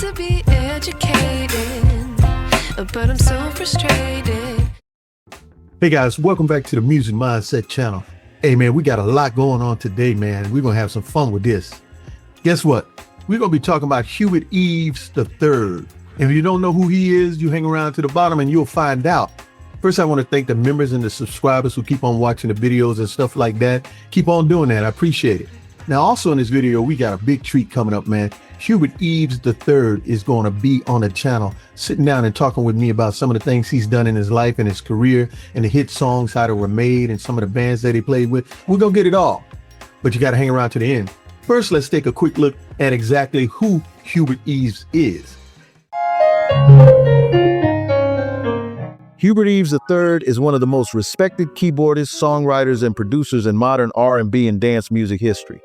to be educated, but I'm so frustrated. Hey guys, welcome back to the Music Mindset channel. Hey man, we got a lot going on today, man. We're gonna have some fun with this. Guess what? We're gonna be talking about Hubert Eaves III. And if you don't know who he is, you hang around to the bottom and you'll find out. First, I want to thank the members and the subscribers who keep on watching the videos and stuff like that. Keep on doing that. I appreciate it. Now, also in this video, we got a big treat coming up, man. Hubert Eaves III is going to be on the channel, sitting down and talking with me about some of the things he's done in his life and his career and the hit songs, how they were made, and some of the bands that he played with. We're going to get it all, but you got to hang around to the end. First, let's take a quick look at exactly who Hubert Eaves is. Hubert Eaves III is one of the most respected keyboardists, songwriters, and producers in modern R&B and dance music history.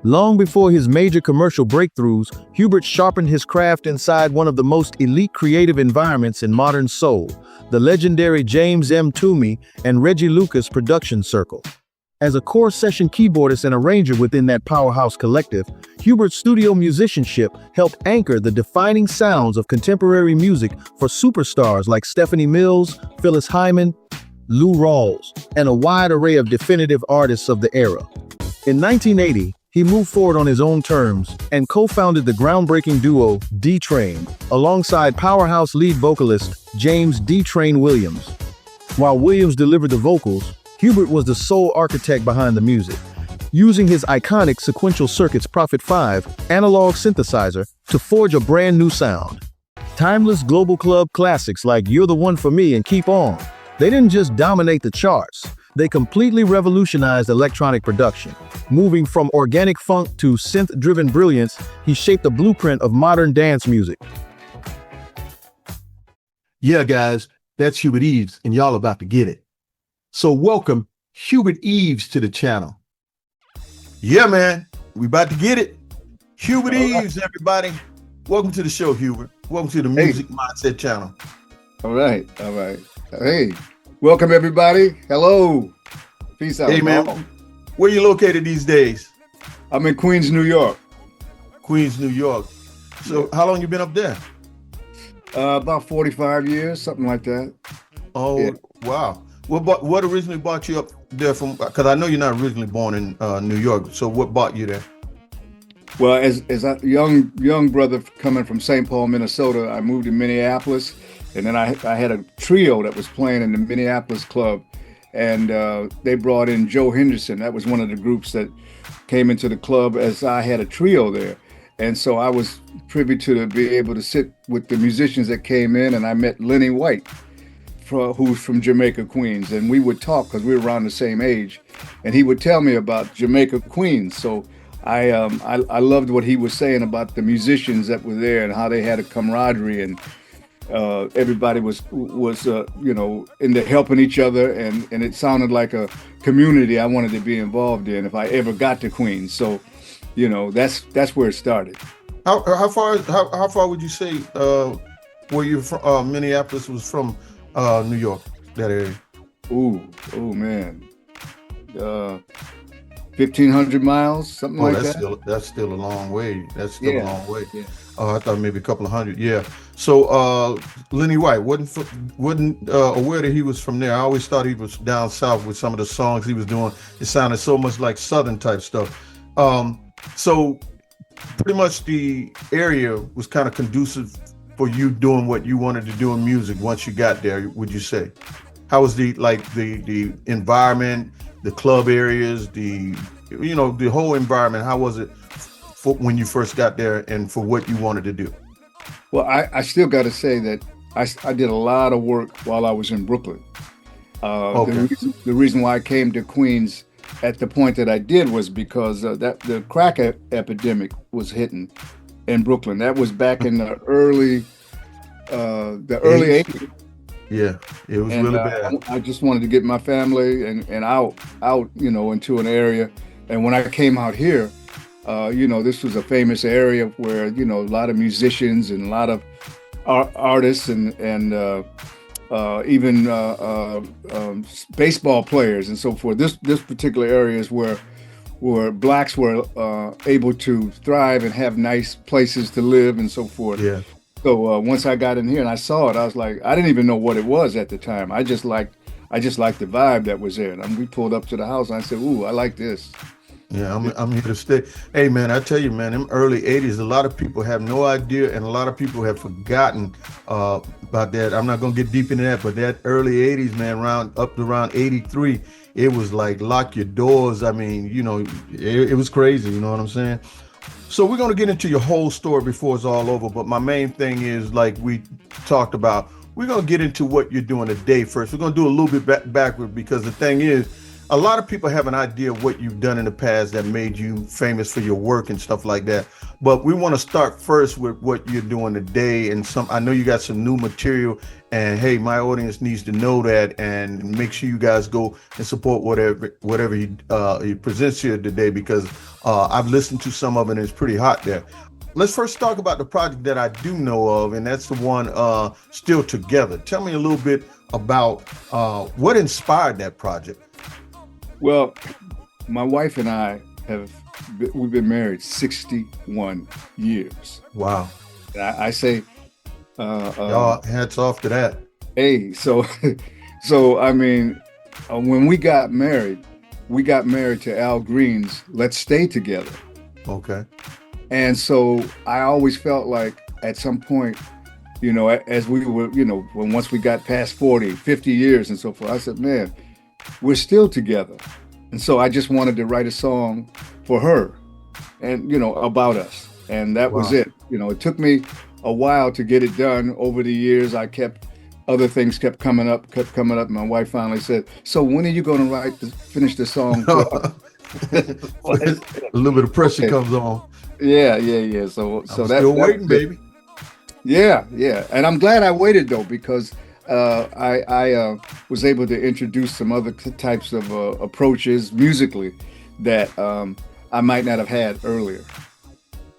Long before his major commercial breakthroughs, Hubert sharpened his craft inside one of the most elite creative environments in modern soul, the legendary James M. Mtume and Reggie Lucas production circle. As a core session keyboardist and arranger within that powerhouse collective, Hubert's studio musicianship helped anchor the defining sounds of contemporary music for superstars like Stephanie Mills, Phyllis Hyman, Lou Rawls, and a wide array of definitive artists of the era. In 1980, he moved forward on his own terms and co-founded the groundbreaking duo D Train alongside powerhouse lead vocalist James D Train Williams. While Williams delivered the vocals, Hubert was the sole architect behind the music, using his iconic sequential circuits Prophet 5 analog synthesizer to forge a brand new sound. Timeless global club classics like You're the One for Me and Keep On, they didn't just dominate the charts, they completely revolutionized electronic production. Moving from organic funk to synth-driven brilliance, he shaped the blueprint of modern dance music. Yeah, guys, that's Hubert Eaves, and y'all about to get it. So welcome Hubert Eaves to the channel. Yeah, man, we about to get it. Hubert Eaves, everybody. Welcome to the show, Hubert. Welcome to the Music Mindset channel. All right. Hey, welcome everybody. Hello. Peace out. Hey, man, where you located these days? I'm in Queens, New York. Queens, New York. So how long you been up there? About 45 years, something like that. Oh, yeah. Wow. What originally brought you up there from? Because I know you're not originally born in New York. So what brought you there? Well, as a young brother coming from St. Paul, Minnesota, I moved to Minneapolis, and then I had a trio that was playing in the Minneapolis club, and they brought in Joe Henderson. That was one of the groups that came into the club as I had a trio there, and so I was privy to be able to sit with the musicians that came in, and I met Lenny White, who's from Jamaica, Queens, and we would talk because we were around the same age, and he would tell me about Jamaica, Queens. So I loved what he was saying about the musicians that were there and how they had a camaraderie, and everybody was into helping each other, and it sounded like a community I wanted to be involved in if I ever got to Queens. So, that's where it started. How far would you say where you from? Minneapolis was from New York, that area. Oh man, 1,500 miles, something like that. That's still a long way. That's still a long way. Yeah. I thought maybe a couple of hundred. Yeah. So Lenny White wasn't aware that he was from there. I always thought he was down south with some of the songs he was doing. It sounded so much like Southern type stuff. So pretty much the area was kind of conducive for you doing what you wanted to do in music once you got there, would you say? How was the environment, the club areas, the whole environment? How was it for when you first got there and for what you wanted to do? Well, I still got to say that I did a lot of work while I was in Brooklyn. The reason why I came to Queens at the point that I did was because the crack epidemic was hitting in Brooklyn. That was back in the early 80s. Yeah, it was really bad. I just wanted to get my family and out, into an area. And when I came out here, this was a famous area where, a lot of musicians and a lot of artists and even baseball players and so forth. This particular area is where where blacks were able to thrive and have nice places to live and so forth. Yeah. So once I got in here and I saw it, I was like, I didn't even know what it was at the time. I just liked the vibe that was there. And we pulled up to the house and I said, "Ooh, I like this." Yeah, I'm here to stay. Hey man, I tell you, man, them early '80s, a lot of people have no idea, and a lot of people have forgotten about that. I'm not gonna get deep into that, but that early '80s, man, up to around '83, it was like lock your doors. I mean, it was crazy. You know what I'm saying? So we're gonna get into your whole story before it's all over. But my main thing is, like we talked about, we're gonna get into what you're doing today first. We're gonna do a little bit backward, because the thing is, a lot of people have an idea of what you've done in the past that made you famous for your work and stuff like that. But we want to start first with what you're doing today. And I know you got some new material, and hey, my audience needs to know that, and make sure you guys go and support whatever he presents here today, because I've listened to some of it and it's pretty hot there. Let's first talk about the project that I do know of, and that's the one Still Together. Tell me a little bit about what inspired that project. Well, my wife and we've been married 61 years. Wow. I say, hats off to that. hey, so, I mean, when we got married to Al Green's "Let's Stay Together." Okay. And so I always felt like at some point, as we were, once we got past 40, 50 years and so forth, I said, man, we're still together. And so I just wanted to write a song for her and, about us. And that was it. It took me a while to get it done. Over the years, other things kept coming up. My wife finally said, "So when are you going to finish the song?" A little bit of pressure comes on. Yeah. So I'm still waiting, baby. Yeah. And I'm glad I waited though, because I was able to introduce some other types of approaches musically that I might not have had earlier.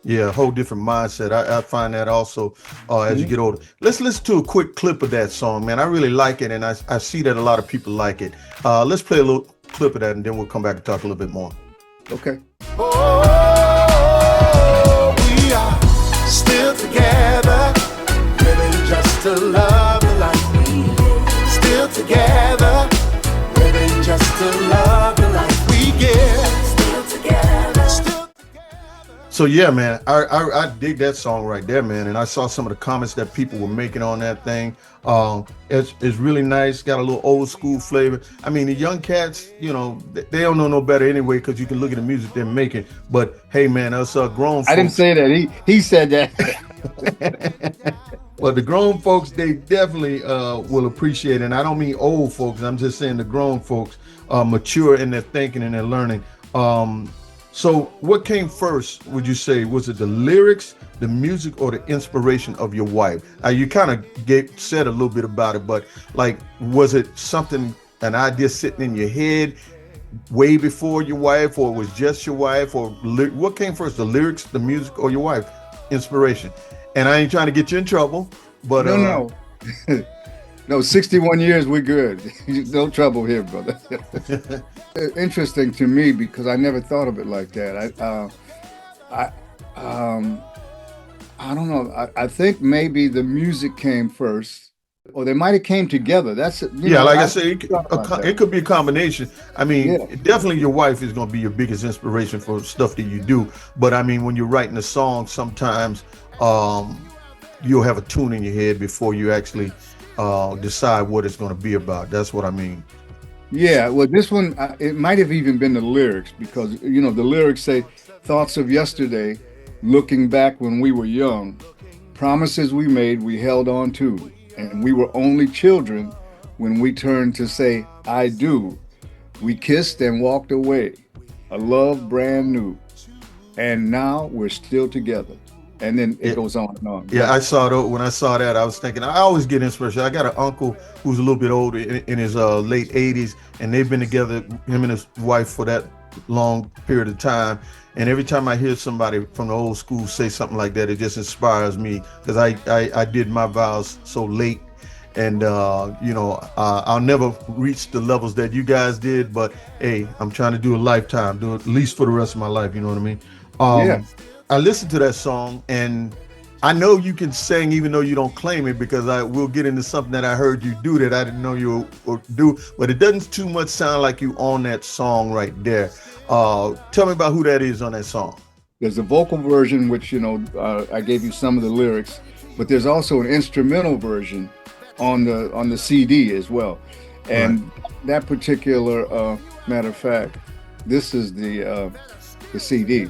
Yeah, a whole different mindset. I find that also as you get older. Let's listen to a quick clip of that song, man. I really like it, and I see that a lot of people like it. Let's play a little clip of that, and then we'll come back and talk a little bit more. Okay. Oh, we are still together, living just to love the life. Still together, living just to love the life we give. Still together, still together. So yeah, man, I dig that song right there, man. And I saw some of the comments that people were making on that thing. It's really nice. Got a little old school flavor. I mean, the young cats, they don't know no better anyway, because you can look at the music they're making. But hey, man, us grown folks. I didn't say that. He said that. Well, the grown folks, they definitely will appreciate it. And I don't mean old folks. I'm just saying the grown folks mature in their thinking and their learning. So what came first, would you say? Was it the lyrics, the music, or the inspiration of your wife? You kind of said a little bit about it, but like, was it something, an idea sitting in your head way before your wife, or it was just your wife, or what came first, the lyrics, the music, or your wife? Inspiration. And I ain't trying to get you in trouble, but no. No, 61 years, we're good. No trouble here, brother. Interesting to me, because I never thought of it like that. I don't know. I think maybe the music came first, or they might have came together. That's it. Like I say, it could be a combination. I mean, definitely your wife is going to be your biggest inspiration for stuff that you do. But I mean, when you're writing a song, sometimes you'll have a tune in your head before you actually decide what it's going to be about. That's what I mean. Yeah, well, this one, it might have even been the lyrics, because, the lyrics say, "Thoughts of yesterday, looking back when we were young, promises we made, we held on to, and we were only children when we turned to say, I do. We kissed and walked away, a love brand new, and now we're still together." And then it goes on and on. Yeah, I saw it. When I saw that, I was thinking, I always get inspiration. I got an uncle who's a little bit older, in his late 80s, and they've been together, him and his wife, for that long period of time. And every time I hear somebody from the old school say something like that, it just inspires me, because I did my vows so late. and I'll never reach the levels that you guys did, but hey, I'm trying to do a lifetime, do it at least for the rest of my life, you know what I mean? Yeah. I listened to that song, and I know you can sing even though you don't claim it, because I will get into something that I heard you do that I didn't know you would do, but it doesn't too much sound like you on that song right there. Tell me about who that is on that song. There's a vocal version, which, I gave you some of the lyrics, but there's also an instrumental version on the CD as well. And that particular, matter of fact, this is the CD.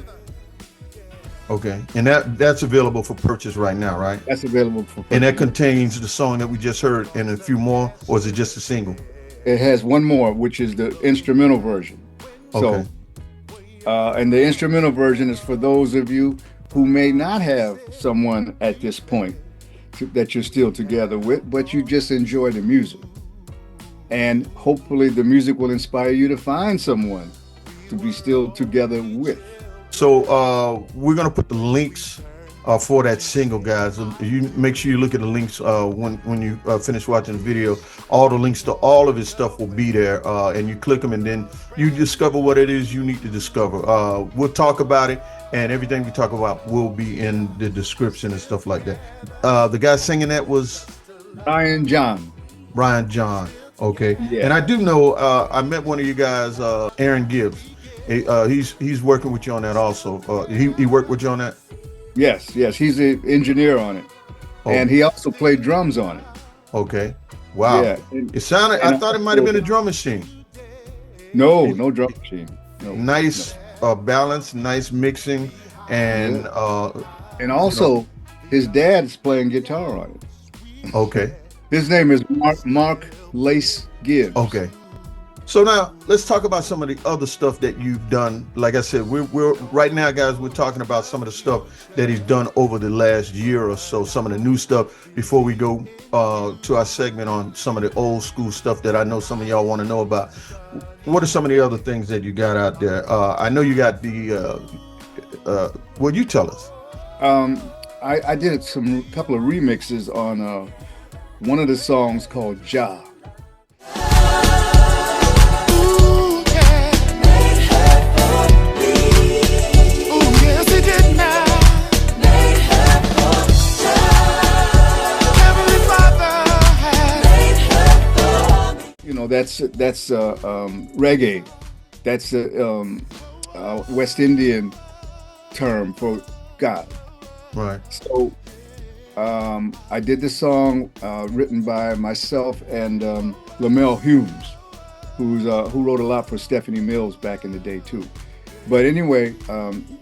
Okay, and that's available for purchase right now, right? That's available for purchase. And that contains the song that we just heard and a few more, or is it just a single? It has one more, which is the instrumental version. Okay. So, and the instrumental version is for those of you who may not have someone at this point that you're still together with, but you just enjoy the music. And hopefully the music will inspire you to find someone to be still together with. So we're gonna put the links for that single, guys. You make sure you look at the links when you finish watching the video. All the links to all of his stuff will be there, and you click them, and then you discover what it is you need to discover. We'll talk about it, and everything we talk about will be in the description and stuff like that. The guy singing that was Brian John. Okay. Yeah. And I do know I met one of you guys, Aaron Gibbs. He's working with you on that also. He worked with you on that? Yes, he's an engineer on it. Oh. And he also played drums on it. Okay. Wow. Yeah. It sounded, I thought it might have been a drum machine. No drum machine. No. Nice balance, nice mixing, and and also his dad's playing guitar on it. Okay. His name is Mark Lace Gibbs. Okay. So now let's talk about some of the other stuff that you've done. Like I said, we're right now, guys, we're talking about some of the stuff that he's done over the last year or so, some of the new stuff, before we go to our segment on some of the old school stuff that I know some of y'all want to know about. What are some of the other things that you got out there? I know you got the, well, you tell us. I did a couple of remixes on one of the songs called Ja. That's reggae. That's a West Indian term for God. Right. So I did this song written by myself and Lamel Humes, who wrote a lot for Stephanie Mills back in the day too. But anyway,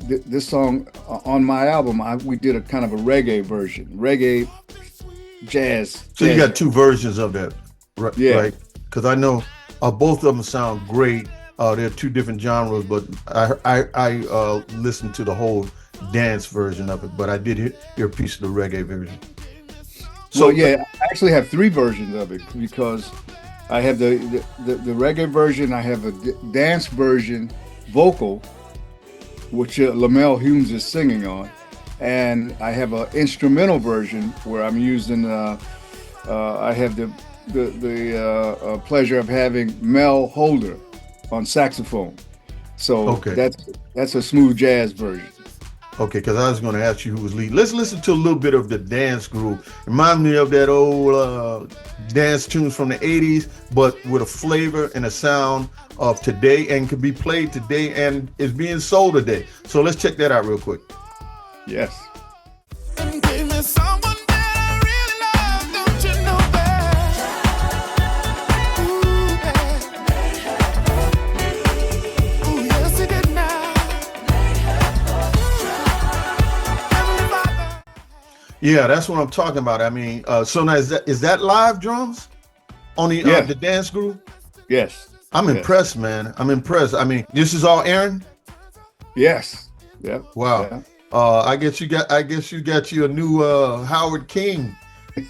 this song on my album, we did a kind of a reggae version, reggae jazz. So you got two versions of that, right? Yeah. Right? Because I know both of them sound great. They're two different genres, but I listened to the whole dance version of it, but I did hear a piece of the reggae version. So well, yeah, I actually have three versions of it, because I have the reggae version, I have a dance version, vocal, which Lamel Humes is singing on, and I have an instrumental version where I'm using I have the pleasure of having Mel Holder on saxophone. So that's a smooth jazz version. Okay, because I was going to ask you who was leading. Let's listen to a little bit of the dance groove. Remind me of that old dance tunes from the 80s, but with a flavor and a sound of today, and can be played today and is being sold today. So let's check that out real quick. Yes. Yeah, that's what I'm talking about. I mean, so now is that live drums on the the dance groove? Yes. I'm impressed, man. I'm impressed. I mean, this is all Aaron? Yes. Yeah. Wow. Yeah. I guess you got you a new Howard King. You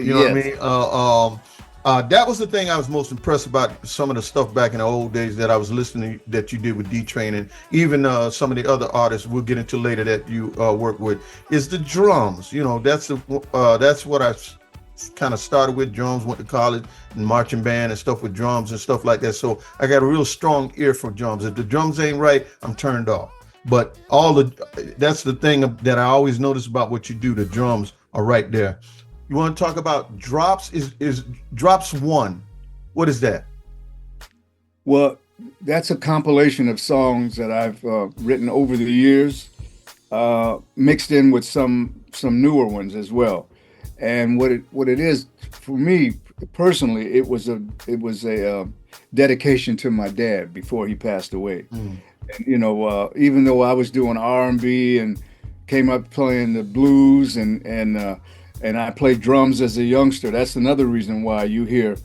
know what I mean? That was the thing I was most impressed about, some of the stuff back in the old days that I was listening that you did with D Train, and even some of the other artists we'll get into later that you work with, is the drums. You know, that's what I kind of started with drums, went to college and marching band and stuff with drums and stuff like that. So I got a real strong ear for drums. If the drums ain't right, I'm turned off. But that's the thing that I always notice about what you do. The drums are right there. You want to talk about drops? Is drops 1? What is that? Well, that's a compilation of songs that I've written over the years, mixed in with some newer ones as well. And what it is for me personally, it was a dedication to my dad before he passed away. And, you know, even though I was doing R&B and came up playing the blues and I played drums as a youngster, that's another reason why you hear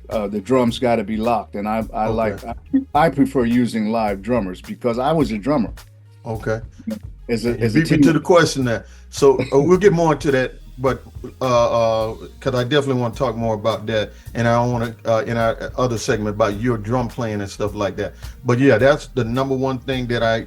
the drums got to be locked. And I prefer using live drummers because I was a drummer. Okay. As a beat me to the question there. So we'll get more into that, but because I definitely want to talk more about that, and I want to in our other segment about your drum playing and stuff like that. But yeah, that's the number one thing that I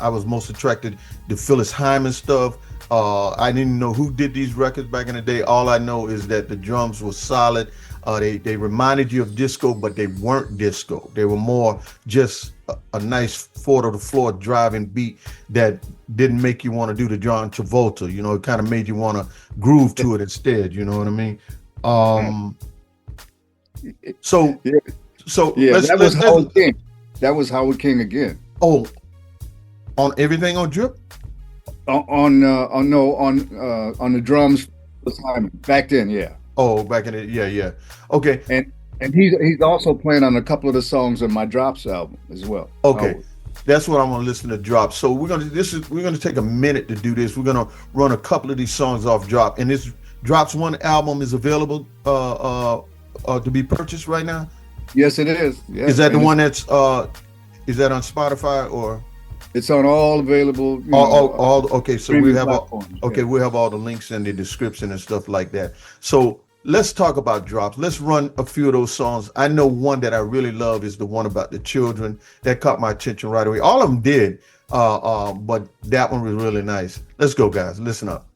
was most attracted to Phyllis Hyman stuff. I didn't know who did these records back in the day. All I know is that the drums were solid. They reminded you of disco, but they weren't disco. They were more just a nice four to the floor driving beat that didn't make you want to do the John Travolta. You know, it kind of made you want to groove to it instead. You know what I mean? So that was Howard King. That was Howard King again. Oh, on everything on Drip? On the drums back then, yeah. Oh, back in it, yeah. Okay. And he's also playing on a couple of the songs on my Drops album as well. Okay. That's what I'm gonna listen to Drops. So we're gonna take a minute to do this. We're gonna run a couple of these songs off Drop. And this Drops 1 album is available to be purchased right now? Yes, it is. Yes. Is that the one that's is that on Spotify or? It's on all available. Okay. So we have we have all the links in the description and stuff like that. So let's talk about Drops. Let's run a few of those songs. I know one that I really love is the one about the children. That caught my attention right away. All of them did, but that one was really nice. Let's go, guys. Listen up.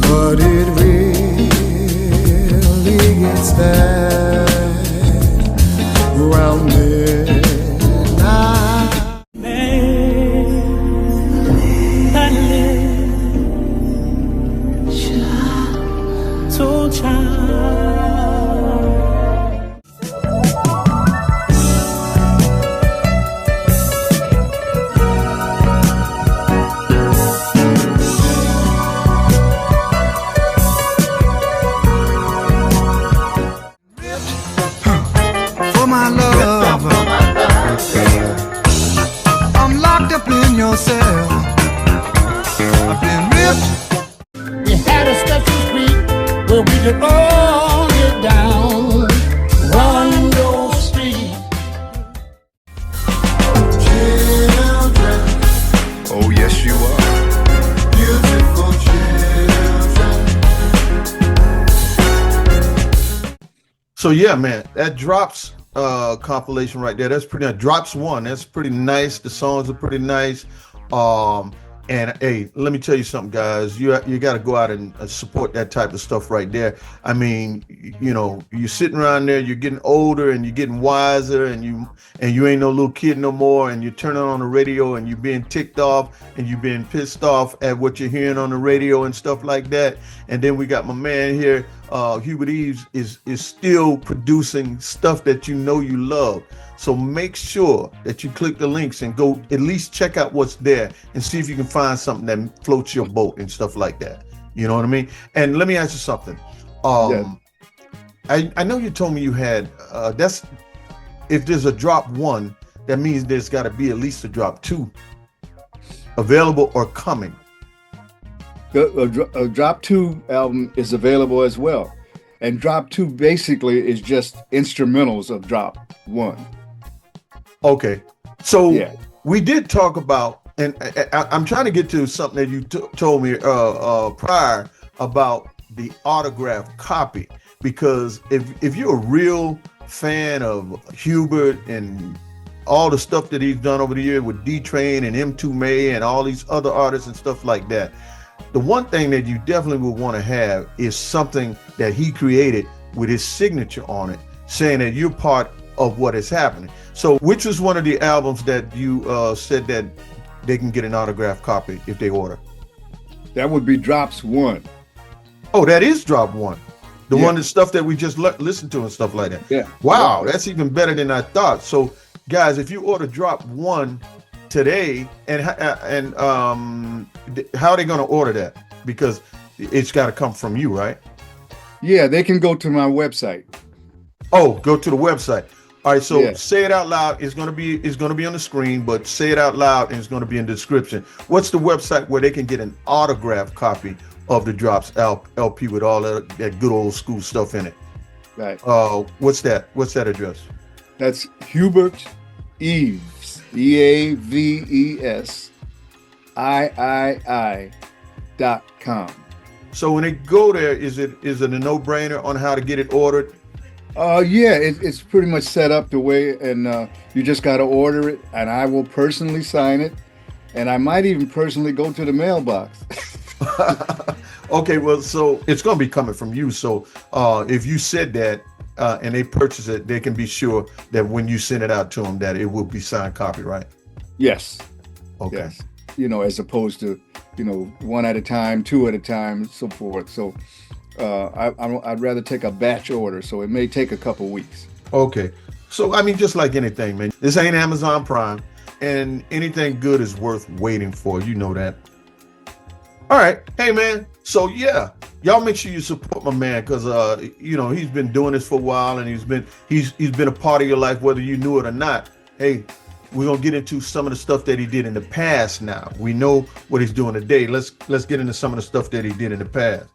But it really gets there around midnight. For my love, I'm locked up in your cell. I've been ripped. We had a special street where we could all get down. Run your street. Children. Oh, yes, you are. Beautiful children. So yeah, man, that Drops compilation right there, that's pretty nice. Drops 1, that's pretty nice. The songs are pretty nice. And hey, let me tell you something, guys. You got to go out and support that type of stuff right there. I mean, you know, you're sitting around there, you're getting older and you're getting wiser, and you ain't no little kid no more, and you're turning on the radio and you're being ticked off and you're being pissed off at what you're hearing on the radio and stuff like that. And then we got my man here, Hubert Eaves is still producing stuff that you know you love. So make sure that you click the links and go at least check out what's there and see if you can find something that floats your boat and stuff like that. You know what I mean? And let me ask you something. I know you told me you had if there's a Drop 1, that means there's got to be at least a Drop 2 available or coming. A Drop 2 album is available as well. And Drop 2 basically is just instrumentals of Drop 1. Okay. So yeah. We did talk about, and I'm trying to get to something that you told me prior about the autograph copy. because if you're a real fan of Hubert and all the stuff that he's done over the years with D Train and Mtume and all these other artists and stuff like that, the one thing that you definitely would want to have is something that he created with his signature on it, saying that you're part of what is happening. So which was one of the albums that you said that they can get an autographed copy if they order? That would be Drops 1. Oh, that is Drop 1. The Yeah. one, the stuff that we just listened to and stuff like that. Yeah. Wow, that's even better than I thought. So guys, if you order Drop 1 today, and how are they going to order that? Because it's got to come from you, right? Yeah, they can go to my website. Oh, go to the website. All right, so Yeah. say it out loud. It's gonna be on the screen, but say it out loud and it's gonna be in the description. What's the website where they can get an autographed copy of the Drops LP with all that good old school stuff in it? Right. What's that? What's that address? That's Hubert Eaves, EAVESIII.com. So when they go there, is it a no-brainer on how to get it ordered? Yeah, it's pretty much set up the way, and you just got to order it, and I will personally sign it, and I might even personally go to the mailbox. Okay, well, so it's going to be coming from you. So if you said that and they purchase it, they can be sure that when you send it out to them, that it will be signed copy, right? Yes. Okay. Yes. As opposed to, one at a time, two at a time, and so forth. So I'd rather take a batch order, so it may take a couple weeks. Okay. So, I mean, just like anything, man, this ain't Amazon Prime, and anything good is worth waiting for. You know that. All right. Hey, man. So, yeah, y'all make sure you support my man, because, he's been doing this for a while, and he's been a part of your life, whether you knew it or not. Hey, we're going to get into some of the stuff that he did in the past now. We know what he's doing today. Let's get into some of the stuff that he did in the past.